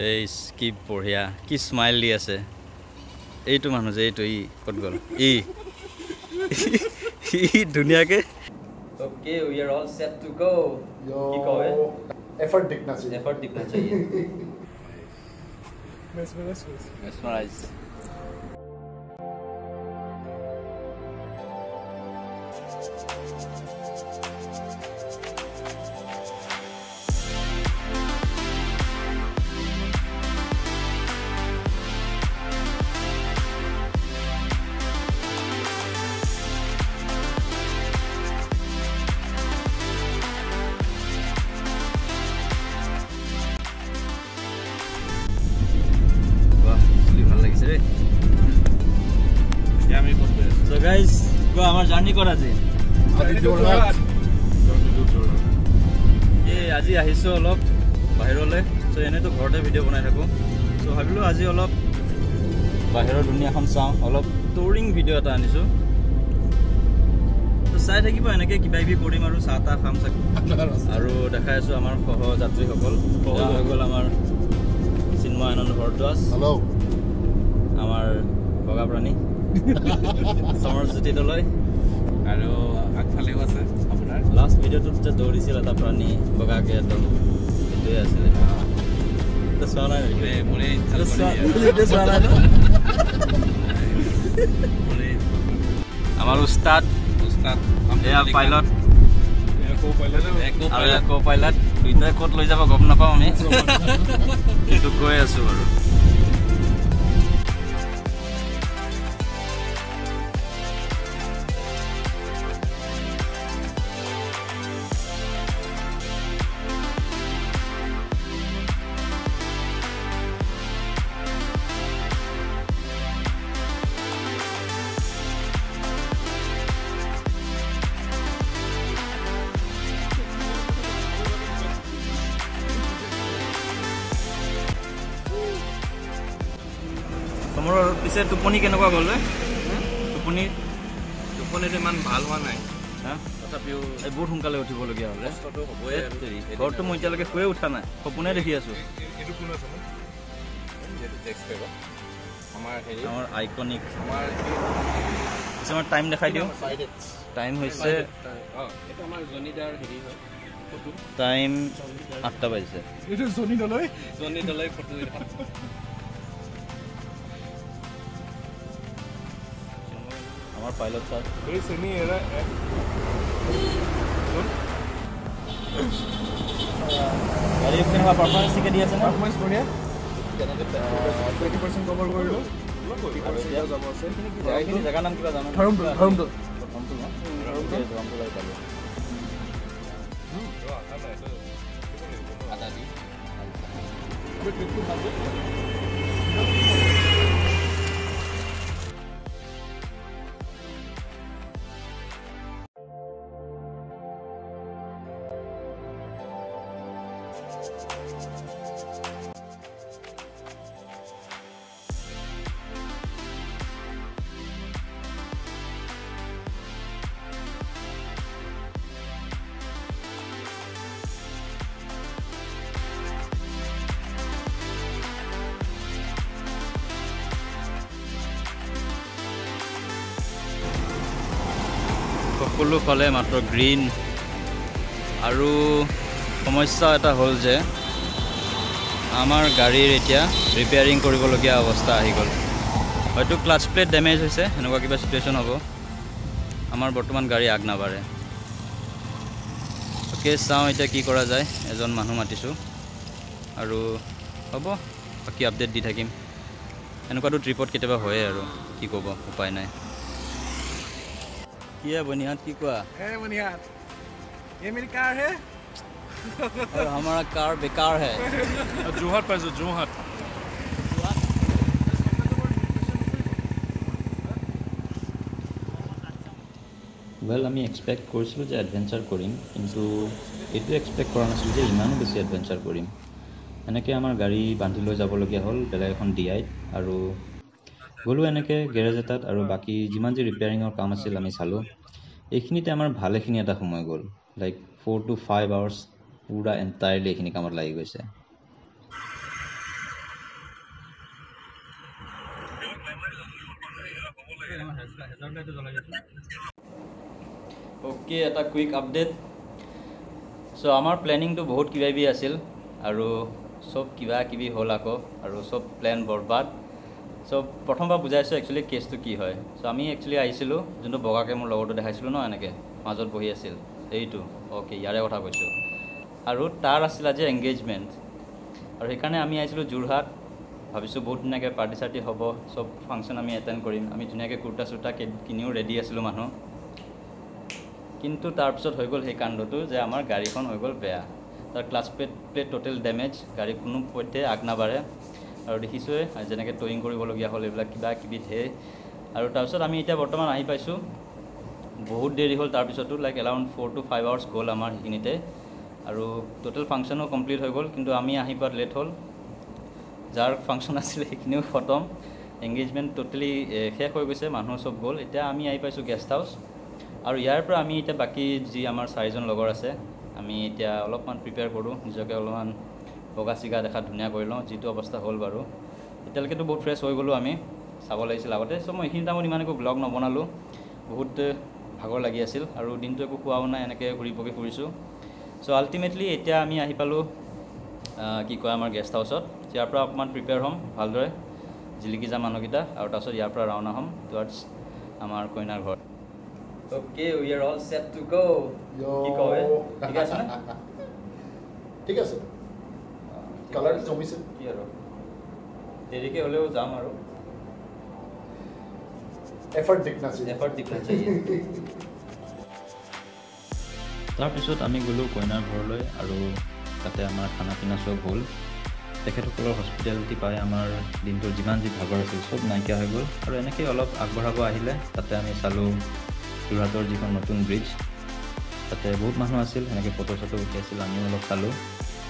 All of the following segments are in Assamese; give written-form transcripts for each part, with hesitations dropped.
এই কি বঢ়িয়া কি স্মাইল দি আছে এইটো মানুহ যে এইটো ই ক'ত গ'ল ই ধুনীয়াকে okay we are all set to go কি কয় एफर्ट दिखना चाहिए एफर्ट दिखना चाहिए mesmerize So guys, go our journey kora je. Ye aji ahiso olop bahirole. So ene to ghorte video banai thaku. So bhabilu aji olop bahiror dunia khon saw olop touring video eta anisu. So sai thakibo eneke kibai bi korim aru sata kham saku. Aru dekhai asu amar koho jatri hokol. Koho hokol amar Sinma Anand Bhardwaj. Hello. Amar boga prani. Summer City doloi aru agphale আছে আপোনাৰ লাস্ট ভিডিওটো যে দৌৰিছিল এটা প্ৰাণী বগাকে একদম এটোই আছিল তো সোনা ৰে মনে চাল কৰি সোনা মনে আমাৰ উস্তাদ এয়া পাইলট কো পাইলট দুইটাই ক'ত লৈ যাব গম নাপাও আমি কিন্তু গৈ আছো আৰু তোমাৰ পিছে টোপনি কেনেকুৱা গ'ল টোপনি টোপনিটো ইমান ভাল হোৱা নাই তথাপিও এই বহুত সোনকালে উঠিবলগীয়া হ'লে কষ্টটো হ'বই ঘৰটো মই এতিয়ালৈকে শুয়ে উঠা নাই সপোনে দেখি আছো এইটো কোন আছে যেটো টেক্সট কৰিব আমাৰ আইকনিক আমাৰ টাইম দেখাই দিও টাইম হৈছে এটা আমাৰ জনিদাৰ হেৰি হয় টাইম 8টা বাজিছে এইটো জনিদলৈ ফটো দেখা আমার পাইলট স্যার এই সেমি এরা গাড়ি এখানে পারফরম্যান্স থেকে দিয়েছে না পারফরম্যান্স বঢ়িয়া 20% কভার কৰিলো যাব আছে এইখিনি জায়গা নাম কিবা জানো ধৰমপুৰ না ধৰমপুৰ লাইক পালো আদা দি সকলো ফালে মাত্ৰ গ্ৰীণ আৰু সমস্যা এটা হ'ল যে আমাৰ গাড়ীৰ এতিয়া ৰিপেয়াৰিং কৰিবলগীয়া অৱস্থা আহি গ'ল হয়তো ক্লাচ প্লেট ডেমেজ হৈছে এনেকুৱা কিবা সিচুৱেশ্যন হ'ব আমাৰ বৰ্তমান গাড়ী আগ নাবাঢ়ে ওকে চাওঁ এতিয়া কি কৰা যায় এজন মানুহ মাতিছোঁ আৰু হ'ব বাকী আপডেট দি থাকিম এনেকুৱাটো ট্ৰিপত কেতিয়াবা হয়ে আৰু কি ক'ব উপায় নাই क्या बनियाद की क्या है बनियाद ये मेरी कार है और हमारा कार बेकार है जोहाट पर जो जोहाट वेल আমি এক্সপেক্ট কৰিছিলোঁ যে এডভেঞ্চাৰ কৰিম কিন্তু এইটো এক্সপেক্ট কৰা নাছিলোঁ যে ইমানো বেছি এডভেঞ্চাৰ কৰিম এনেকৈ আমাৰ গাড়ী বান্ধি লৈ যাবলগীয়া হ'ল বেলেগ এখন ডিআইত আৰু গ'লো এনেকৈ গেৰেজ এটাত আৰু বাকী যিমান যি ৰিপেয়াৰিঙৰ কাম আছিল আমি চালোঁ এইখিনিতে আমাৰ ভালেখিনি এটা সময় গ'ল লাইক 4 to 5 আৱাৰ্ছ পুৰা এণ্টায়াৰলি এইখিনি কামত লাগি গৈছে ओके এটা কুইক আপডেট সো আমাৰ প্ল্যানিংটো বহুত কিবাবি আছিল আৰু সব কিবা কিবি হ'ল আকৌ আৰু সব প্ল্যান বৰবাদ সো প্ৰথমবাৰ বুজাইছো একচুয়ালি কেছটো কি হয় সো আমি একচুয়ালি আহিছিলো যোনটো বগাকে মোৰ লগৰটো দেখাইছিলো ন এনেকে মাজত বহি আছিল এইটো ওকে ইয়াৰে কথা কৈছো আৰু তাৰ আছিল আজি এংগেজমেন্ট আৰু সেইকাৰণে আমি আহিছিলো যোৰহাট ভাবিছো বহুত ধুনীয়াকে পাৰ্টি সাৰ্টি হ'ব সব ফাংচন আমি এটেন্ড কৰিম আমি ধুনীয়াকে কুৰ্তা সুৰ্তা কিনিও ৰেডি আছিলো মানুহ কিন্তু তাৰ পিছত হৈ গ'ল সেই কাণ্ডটো যে আমাৰ গাড়ীখন হৈ গ'ল বেয়া তাৰ ক্লাছ প্লেট টোটেল ড্যামেজ গাড়ী কোনো পথে আগ নাবাঢ়ে আৰু দেখিছোৱে যেনেকৈ টয়িং কৰিবলগীয়া হ'ল এইবিলাক কিবা কিবি ধেৰ আৰু তাৰপিছত আমি এতিয়া বৰ্তমান আহি পাইছোঁ বহুত দেৰি হ'ল তাৰপিছতো লাইক এৰাউণ্ড 4 to 5 আৱাৰ্ছ গ'ল আমাৰ সেইখিনিতে আৰু টোটেল ফাংচনো কমপ্লিট হৈ গ'ল কিন্তু আমি আহি পোৱাত লেট হ'ল যাৰ ফাংচন আছিলে সেইখিনিও খতম এংগেজমেণ্ট টোটেলি শেষ হৈ গৈছে মানুহ চব গ'ল এতিয়া আমি আহি পাইছোঁ গেষ্ট হাউচ আৰু ইয়াৰ পৰা আমি এতিয়া বাকি যি আমাৰ 4জন লগৰ আছে আমি এতিয়া অলপমান প্ৰিপেয়াৰ কৰোঁ নিজকে অলপমান বগা চিগা দেখা ধুনীয়া কৰি লওঁ যিটো অৱস্থা হ'ল বাৰু এতিয়ালৈকেতো বহুত ফ্ৰেছ হৈ গ'লোঁ আমি চাব লাগিছিল আগতে চ' মই এইখিনি টাইমত ইমান একো ব্লগ নবনালোঁ বহুত ভাগৰ লাগি আছিল আৰু দিনটো একো খোৱাও নাই এনেকৈ ঘূৰি পকি ফুৰিছোঁ চ' আল্টিমেটলি এতিয়া আমি আহি পালোঁ কি কয় আমাৰ গেষ্ট হাউচত ইয়াৰ পৰা অকণমান প্ৰিপেয়াৰ হ'ম ভালদৰে জিলিকি যাম মানুহকেইটা আৰু তাৰপিছত ইয়াৰ পৰা ৰাওনা হ'ম টুৱাৰ্ডছ আমাৰ কইনাৰ ঘৰ Okay, we are all set to go. Yo. কি কয় ঠিক আছে না ঠিক আছে কালাৰ জমিছে কি আৰু দেৰিকে হ'লেও যাম আৰু এফৰ্ট দিখনা চাহিয়ে তাৰপিছত আমি গ'লোঁ কইনাৰ ঘৰলৈ আৰু তাতে আমাৰ খানা পিনা চব হ'ল তেখেতসকলৰ হস্পিটেলিটি পাই আমাৰ দিনটোৰ যিমান যি ভাগৰ আছিল চব নাইকিয়া হৈ গ'ল আৰু এনেকৈ অলপ আগবঢ়াব আহিলে তাতে আমি চালোঁ যোৰহাটৰ যিখন নতুন ব্ৰিজ তাতে বহুত মানুহ আছিল এনেকৈ ফটো চটো উঠি আছিল আমিও অলপ চালোঁ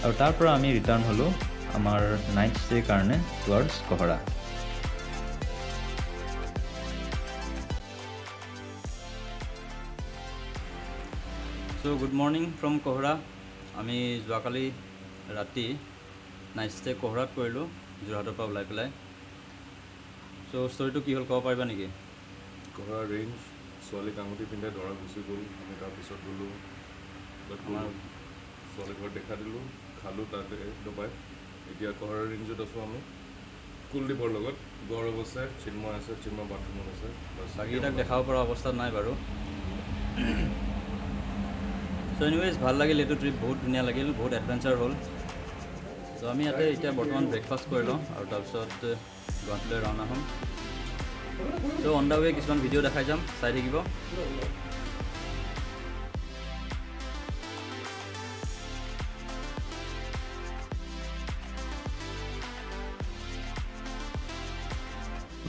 আৰু তাৰ পৰা আমি ৰিটাৰ্ণ হ'লোঁ আমাৰ নাইট ষ্টেৰ কাৰণে towards Kohora so' good morning from Kohora আমি যোৱাকালি ৰাতি নাইট ষ্টে কহৰাত কৰিলোঁ যোৰহাটৰ পৰা ওলাই পেলাই চ' ষ্টৰিটো কি হ'ল ক'ব পাৰিবা নেকি কহৰা ৰেঞ্জ ছোৱালীক আঙুঠি পিন্ধে দৰা গুচি গ'ল আমি তাৰপিছত গ'লোঁ আমাৰ ছোৱালী ঘৰত দেখা দিলোঁ খালোঁ তাতে ডবাই এতিয়া কহৰা ৰেঞ্জত আছোঁ আমি কুলদীপৰ লগত গৌৰৱ আছে চিন্ময় বাথৰুমত আছে বাকীকেইটাক দেখাব পৰা অৱস্থাত নাই বাৰু চ' এনিৱেজ ভাল লাগিল এইটো ট্ৰিপ বহুত ধুনীয়া লাগিল বহুত এডভেঞ্চাৰ হ'ল চ' আমি ইয়াতে এতিয়া বৰ্তমান ব্ৰেকফাষ্ট কৰি লওঁ আৰু তাৰপিছত গুৱাহাটীলৈ ৰাওনা হ'ম চ' অন দ্য ৱে কিছুমান ভিডিঅ' দেখাই যাম চাই থাকিব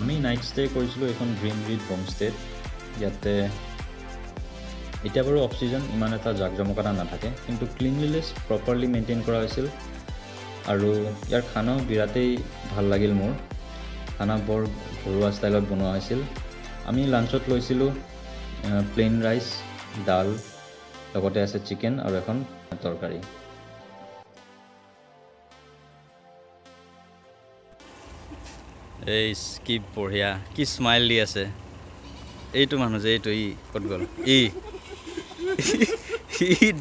আমি নাইট ষ্টে কৰিছিলোঁ এখন গ্ৰীণ ৰিড হোমষ্টেত ইয়াতে এতিয়া বাৰু অফ ছিজন ইমান এটা জাকজমকতা নাথাকে কিন্তু ক্লিনলিনেছ প্ৰপাৰলি মেইনটেইন কৰা হৈছিল আৰু ইয়াৰ খানাও বিৰাটেই ভাল লাগিল মোৰ খানা বৰ ঘৰুৱা ষ্টাইলত বনোৱা হৈছিল আমি লাঞ্চত লৈছিলোঁ প্লেইন ৰাইচ ডাল লগতে আছে চিকেন আৰু এখন তৰকাৰী এই কি বঢ়িয়া কি স্মাইল দি আছে এইটো মানুহ যে এইটো ই ক'ত গ'ল ই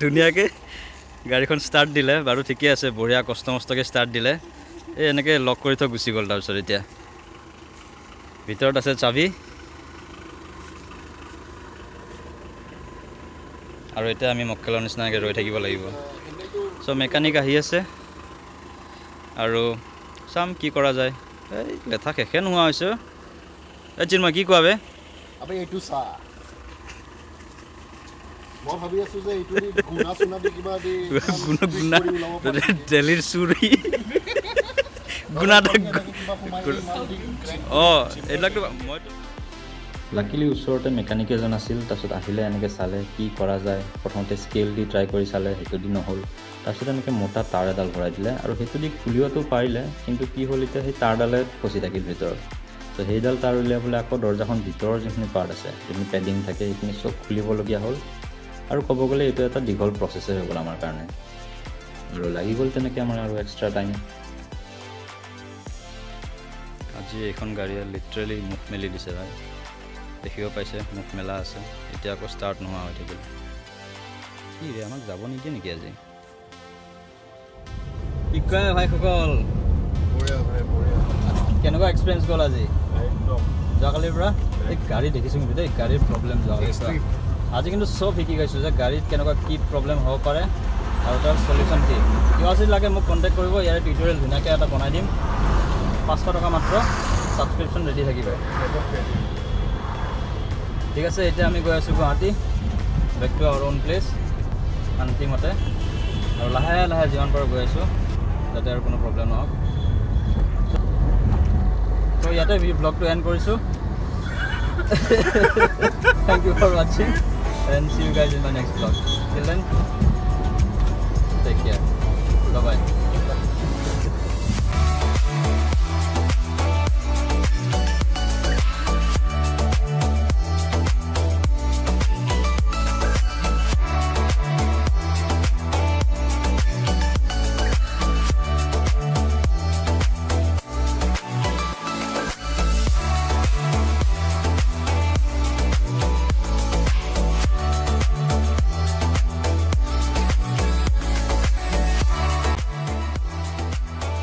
ধুনীয়াকৈ গাড়ীখন ষ্টাৰ্ট দিলে বাৰু ঠিকে আছে বঢ়িয়া কষ্ট মষ্টকৈ ষ্টাৰ্ট দিলে এই এনেকৈ লক কৰি থৈ গুচি গ'ল তাৰপিছত এতিয়া ভিতৰত আছে চাবি আৰু এতিয়া আমি মক্কেলৰ নিচিনাকৈ ৰৈ থাকিব লাগিব চ' মেকানিক আহি আছে আৰু চাম কি কৰা যায় এই লেঠা শেষে নোহোৱা হৈছে এই চিন্ময় কি কোৱা বে আবে এইটো চা মই ভাবি আছো যে এইটো গুণা চুনা দি কিবা দি গুণা দিল্লীৰ চুৰি গুণা এইবিলাকতো মইতো লাকিলি ওচৰতে মেকানিক এজন আছিল তাৰপিছত আহিলে এনেকৈ চালে কি কৰা যায় প্ৰথমতে স্কেল দি ট্ৰাই কৰি চালে সেইটো দি নহ'ল তাৰপিছত এনেকৈ মোটা তাঁৰ এডাল ভৰাই দিলে আৰু সেইটো দি খুলিবতো পাৰিলে কিন্তু কি হ'ল এতিয়া সেই তাঁৰডালে ফচি থাকিল ভিতৰত ত' সেইডাল তাঁৰ উলিয়াবলৈ আকৌ দৰ্জাখন ভিতৰৰ যিখিনি পাৰ্ট আছে যিখিনি পেডিং থাকে সেইখিনি চব খুলিবলগীয়া হ'ল আৰু ক'ব গ'লে এইটো এটা দীঘল প্ৰচেছে হৈ গ'ল আমাৰ কাৰণে আৰু লাগি গ'ল তেনেকৈ আমাৰ আৰু এক্সট্ৰা টাইম আজি এইখন গাড়ীয়ে লিটাৰেলি মুখ মেলি দিছে ভাই দেখিব পাইছে মুখ মেলা আছে এতিয়া আকৌ ষ্টাৰ্ট নোহোৱা হৈ থাকিল কি ৰে আমাক যাব নিদিয়ে নেকি আজি কি কয় ভাইসকল কেনেকুৱা এক্সপিৰিয়েঞ্চ গ'ল আজি যোৱাকালিৰ পৰা এই গাড়ী দেখিছোঁ কিন্তু দেই গাড়ীৰ প্ৰব্লেম যোৱাকালিৰ পৰা আজি কিন্তু চব শিকি গৈছোঁ যে গাড়ীত কেনেকুৱা কি প্ৰব্লেম হ'ব পাৰে আৰু তাৰ চলিউশ্যন কি কিবা যদি লাগে মোক কণ্টেক্ট কৰিব ইয়াৰে টিউটৰিয়েল ধুনীয়াকৈ এটা বনাই দিম 500 টকা মাত্ৰ ছাবস্ক্ৰিপশ্যন ৰেডি থাকিব ঠিক আছে এতিয়া আমি গৈ আছোঁ Guwahati back to our own place শান্তিমতে আৰু লাহে লাহে যিমান পাৰোঁ গৈ আছোঁ যাতে আৰু কোনো প্ৰব্লেম নহওক তো ইয়াতে ব্লগটো এণ্ড কৰিছোঁ থ্যাংক ইউ ফৰ ৱাচিং and see you guys in my next vlog till then take care bye by